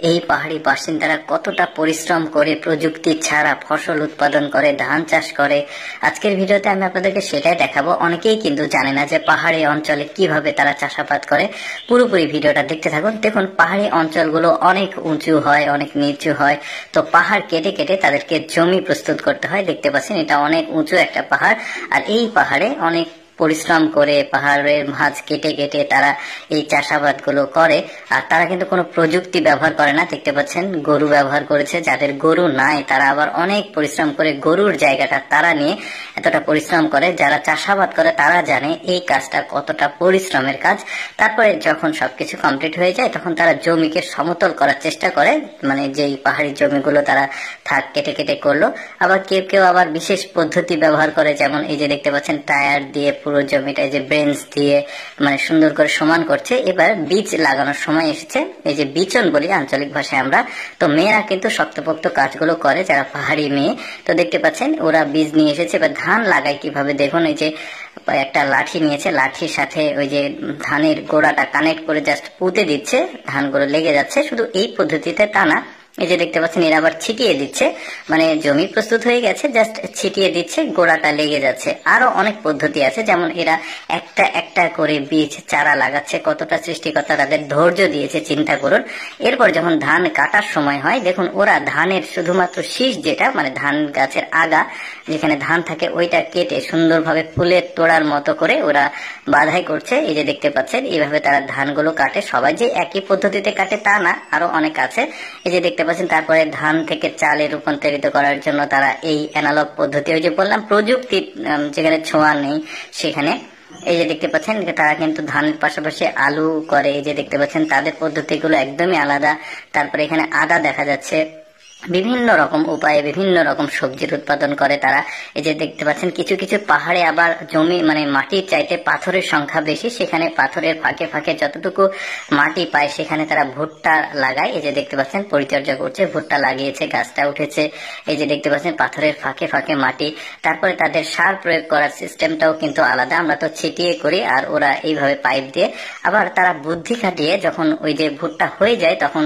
এই পাহাড়ি বাসিন্দারা কতটা পরিশ্রম করে প্রযুক্তি ছাড়া ফসল উৎপাদন করে, ধান চাষ করে। আজকের ভিডিওতে আমি আপনাদেরকে সেটাই দেখাবো। অনেকেই কিন্তু জানে না যে পাহাড়ি অঞ্চলে কিভাবে তারা চাষাবাদ করে। পুরোপুরি ভিডিওটা দেখতে থাকুন। দেখুন, পাহাড়ি অঞ্চলগুলো অনেক উঁচু হয়, অনেক নিচু হয়, তো পাহাড় কেটে কেটে তাদেরকে জমি প্রস্তুত করতে হয়। দেখতে পাচ্ছেন এটা অনেক উঁচু একটা পাহাড়, আর এই পাহাড়ে অনেক পরিশ্রম করে পাহাড়ের মাঝ কেটে কেটে তারা এই চাষাবাদ গুলো করে। আর তারা কিন্তু কোনো প্রযুক্তি ব্যবহার করে না। দেখতে পাচ্ছেন গরু ব্যবহার করেছে। যাদের গরু নাই তারা আবার অনেক পরিশ্রম করে গরুর জায়গাটা তারা নিয়ে এতটা পরিশ্রম করে। যারা চাষাবাদ করে তারা জানে এই কাজটা কতটা পরিশ্রমের কাজ। তারপরে যখন সবকিছু কমপ্লিট হয়ে যায় তখন তারা জমিকে সমতল করার চেষ্টা করে, মানে যেই পাহাড়ি জমিগুলো তারা থাক কেটে কেটে করলো। আবার কেউ কেউ আবার বিশেষ পদ্ধতি ব্যবহার করে, যেমন এই যে দেখতে পাচ্ছেন টায়ার দিয়ে পুরো জমিটা যে ব্রেঞ্চ দিয়ে মানে সুন্দর করে সমান করছে। এবার বীজ লাগানোর সময় এসেছে, এই যে বিচন বলি আঞ্চলিক ভাষায় আমরা। তো মেয়েরা কিন্তু শক্তপোক্ত কাজগুলো করে, যারা পাহাড়ি মেয়ে। তো দেখতে পাচ্ছেন ওরা বীজ নিয়ে এসেছে। এবার ধান লাগায় কিভাবে দেখুন, এই যে একটা লাঠি নিয়েছে, লাঠির সাথে ওই যে ধানের গোড়াটা কানেক্ট করে জাস্ট পুঁতে দিচ্ছে, ধানগুলো লেগে যাচ্ছে। শুধু এই পদ্ধতিতে তা না, এই যে দেখতে পাচ্ছেন এরা আবার ছিটিয়ে দিচ্ছে, মানে জমি প্রস্তুত হয়ে গেছে, জাস্ট ছিটিয়ে দিচ্ছে, গোড়াটা লেগে যাচ্ছে। আরো অনেক পদ্ধতি আছে, যেমন এরা একটা একটা করে বীজ চারা লাগাচ্ছে। কতটা সৃষ্টিকর্তা তাদের ধৈর্য দিয়েছে চিন্তা করুন। এরপর যখন ধান কাটার সময় হয়, দেখুন ওরা ধানের শুধুমাত্র শীষ, যেটা মানে ধান গাছের আগা যেখানে ধান থাকে, ওইটা কেটে সুন্দরভাবে ফুলের তোড়ার মতো করে ওরা বাধাই করছে। এই যে দেখতে পাচ্ছেন এইভাবে তারা ধানগুলো কাটে। সবাই যে একই পদ্ধতিতে কাটে তা না, আরো অনেক আছে। এই যে দেখতে পাচ্ছেন তারপরে ধান থেকে চালে রূপান্তরিত করার জন্য তারা এই অ্যানালগ পদ্ধতি, ওই যে বললাম প্রযুক্তি যেখানে ছোঁয়া নেই সেখানে। এই যে দেখতে পাচ্ছেন তারা কিন্তু ধানের পাশাপাশি আলু করে। এই যে দেখতে পাচ্ছেন তাদের পদ্ধতিগুলো একদমই আলাদা। তারপরে এখানে আদা দেখা যাচ্ছে। বিভিন্ন রকম উপায়ে বিভিন্ন রকম সবজির উৎপাদন করে তারা। এই যে দেখতে পাচ্ছেন কিছু কিছু পাহাড়ে আবার জমি মানে মাটির চাইতে পাথরের সংখ্যা বেশি, সেখানে পাথরের ফাঁকে ফাঁকে যতটুকু মাটি পায় সেখানে তারা ভুট্টা লাগায়। এই যে দেখতে পাচ্ছেন পরিচর্যা করছে, ভুট্টা লাগিয়েছে, গাছটা উঠেছে। এই যে দেখতে পাচ্ছেন পাথরের ফাঁকে ফাঁকে মাটি। তারপরে তাদের সার প্রয়োগ করার সিস্টেমটাও কিন্তু আলাদা। আমরা তো ছিটিয়ে করি, আর ওরা এইভাবে পাইপ দিয়ে। আবার তারা বুদ্ধি খাটিয়ে যখন ওই যে ভুট্টা হয়ে যায় তখন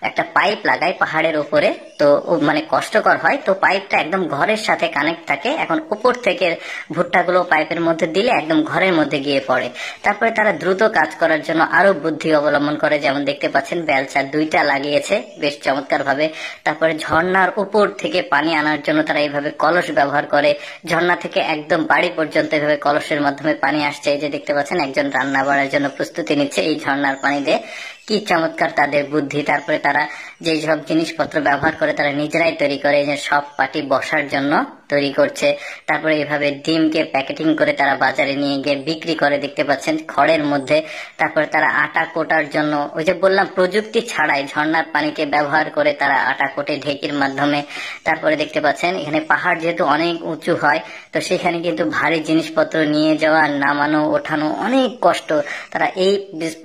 একটা পাইপ লাগায় পাহাড়ের উপরে। তো মানে কষ্টকর হয়, তো পাইপটা একদম ঘরের সাথে কানেক্ট থাকে। এখন উপর থেকে ভুট্টাগুলো পাইপের মধ্যে দিলে একদম ঘরের মধ্যে গিয়ে পড়ে। তারপরে তারা দ্রুত কাজ করার জন্য আরো বুদ্ধি অবলম্বন করে, যেমন দেখতে পাচ্ছেন বেলচা দুইটা লাগিয়েছে বেশ চমৎকার ভাবে। তারপরে ঝর্ণার উপর থেকে পানি আনার জন্য তারা এইভাবে কলস ব্যবহার করে। ঝর্ণা থেকে একদম বাড়ি পর্যন্ত এইভাবে কলসের মাধ্যমে পানি আসছে। এই যে দেখতে পাচ্ছেন একজন রান্না বাড়ার জন্য প্রস্তুতি নিচ্ছে এই ঝর্ণার পানি দিয়ে। কি চমৎকার তাদের বুদ্ধি। তারপরে তারা যে সব জিনিসপত্র ব্যবহার করে তারা নিজেরাই তৈরি করে, যে সব পাটি বসার জন্য তৈরি করছে। তারপরে এইভাবে ডিমকে প্যাকেটিং করে তারা বাজারে নিয়ে গিয়ে বিক্রি করে, দেখতে পাচ্ছেন খড়ের মধ্যে। তারপরে তারা আটা কোটার জন্য ওই যে বললাম প্রযুক্তি ছাড়াই ঝর্ণার পানিকে ব্যবহার করে তারা আটা কোটে ঢেকির মাধ্যমে। তারপরে দেখতে পাচ্ছেন এখানে পাহাড় যেহেতু অনেক উঁচু হয়, তো সেখানে কিন্তু ভারী জিনিসপত্র নিয়ে যাওয়া, নামানো, ওঠানো অনেক কষ্ট। তারা এই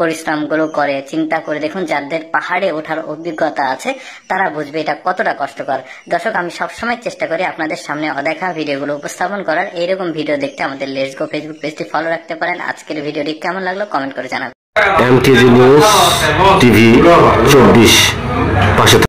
পরিশ্রম গুলো করে। চিন্তা করে দেখুন, যাদের পাহাড়ে ওঠার অভিজ্ঞতা আছে তারা বুঝবে এটা কতটা কষ্টকর। দর্শক, আমি সবসময় চেষ্টা করি আপনাদের সামনে অদেখা ভিডিওগুলো উপস্থাপন করার। এইরকম ভিডিও দেখতে আমাদের লেটস গো ফেসবুক পেজটি ফলো রাখতে পারেন। আজকের ভিডিওটি কেমন লাগলো কমেন্ট করে জানাবেন। MTG নিউজ টিভি 24 পাশে